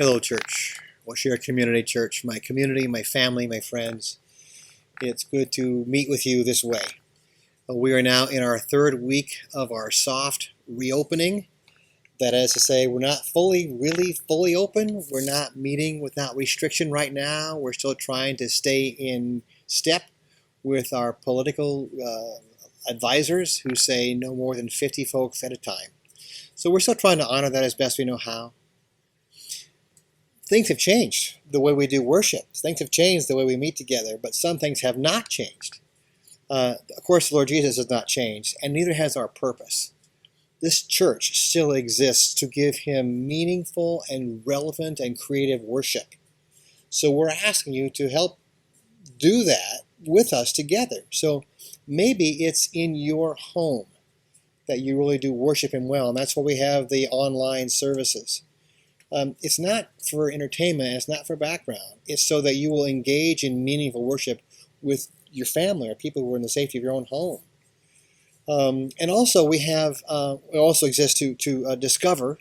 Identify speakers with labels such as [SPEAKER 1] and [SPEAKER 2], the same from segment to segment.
[SPEAKER 1] Hello, church. Waushara Community Church, my community, my family, my friends. It's good to meet with you this way. We are now in our third week of our soft reopening. That is to say, we're not really fully open. We're not meeting without restriction right now. We're still trying to stay in step with our political advisors who say no more than 50 folks at a time. So we're still trying to honor that as best we know how. Things have changed the way we do worship. Things have changed the way we meet together, but some things have not changed. Of course, the Lord Jesus has not changed, and neither has our purpose. This church still exists to give him meaningful and relevant and creative worship. So we're asking you to help do that with us together. So maybe it's in your home that you really do worship him well, and that's why we have the online services. It's not for entertainment, it's not for background. It's so that you will engage in meaningful worship with your family or people who are in the safety of your own home. And also we also exist to discover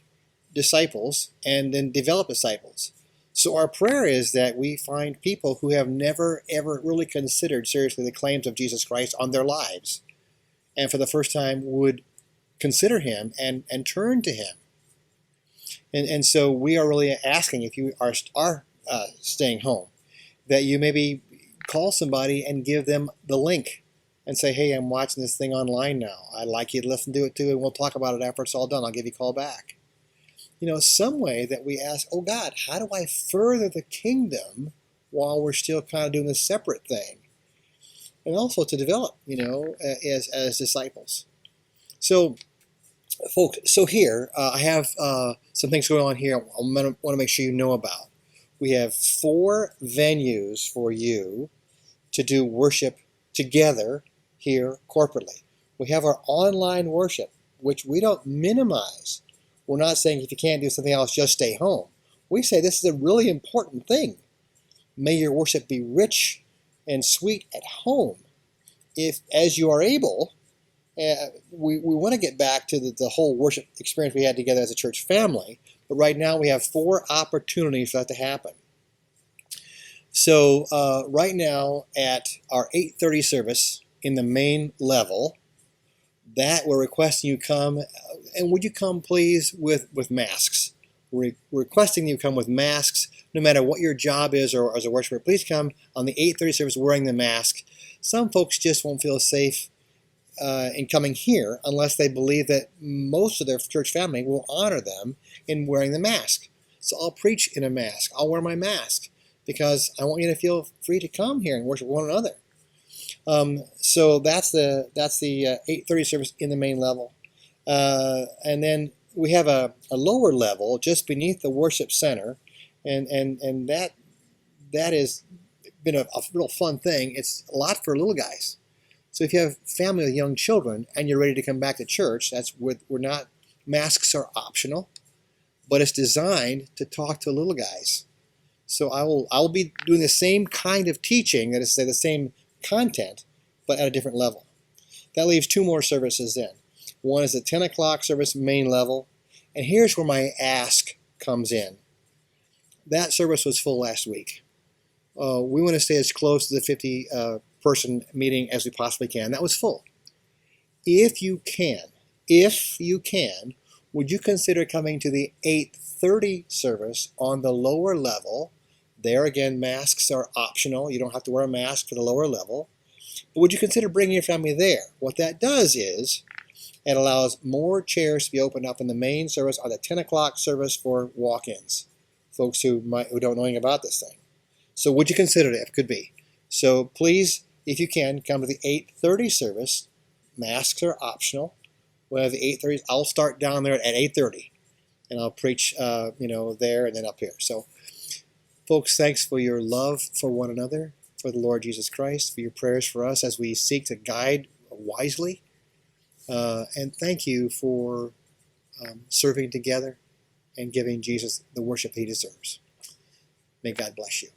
[SPEAKER 1] disciples and then develop disciples. So our prayer is that we find people who have never ever really considered seriously the claims of Jesus Christ on their lives, and for the first time would consider him and turn to him. And so we are really asking, if you are staying home, that you maybe call somebody and give them the link and say, hey, I'm watching this thing online now. I'd like you to listen to it too, and we'll talk about it after it's all done. I'll give you a call back. Some way that we ask, oh God, how do I further the kingdom while we're still kind of doing a separate thing? And also to develop, as disciples. So, folks, here I have some things going on here I want to make sure you know about. We have 4 venues for you to do worship together here corporately. We have our online worship, which we don't minimize. We're not saying if you can't do something else, just stay home. We say this is a really important thing. May your worship be rich and sweet at home. If, as you are able, we want to get back to the whole worship experience we had together as a church family, but right now we have 4 opportunities for that to happen. So right now at our 8:30 service in the main level, that we're requesting you come, and would you come please with masks? We're requesting you come with masks, no matter what your job is or as a worshiper. Please come on the 8:30 service wearing the mask. Some folks just won't feel safe in coming here unless they believe that most of their church family will honor them in wearing the mask. So I'll preach in a mask. I'll wear my mask because I want you to feel free to come here and worship one another. So that's the 8:30 service in the main level. And then we have a lower level just beneath the worship center, and that has been a real fun thing. It's a lot for little guys. So if you have family with young children and you're ready to come back to church, masks are optional, but it's designed to talk to little guys. So I will be doing the same kind of teaching, that is to say the same content, but at a different level. That leaves 2 more services then. One is the 10 o'clock service, main level, and here's where my ask comes in. That service was full last week. We want to stay as close to the 50 person meeting as we possibly can. That was full. If you can, would you consider coming to the 8:30 service on the lower level? There again, masks are optional. You don't have to wear a mask for the lower level. But would you consider bringing your family there? What that does is it allows more chairs to be opened up in the main service on the 10 o'clock service for walk-ins, folks who don't know anything about this thing. So would you consider it? It could be. So please, if you can, come to the 8:30 service. Masks are optional. We'll have the 8:30. I'll start down there at 8:30, and I'll preach, there and then up here. So, folks, thanks for your love for one another, for the Lord Jesus Christ, for your prayers for us as we seek to guide wisely, and thank you for serving together and giving Jesus the worship he deserves. May God bless you.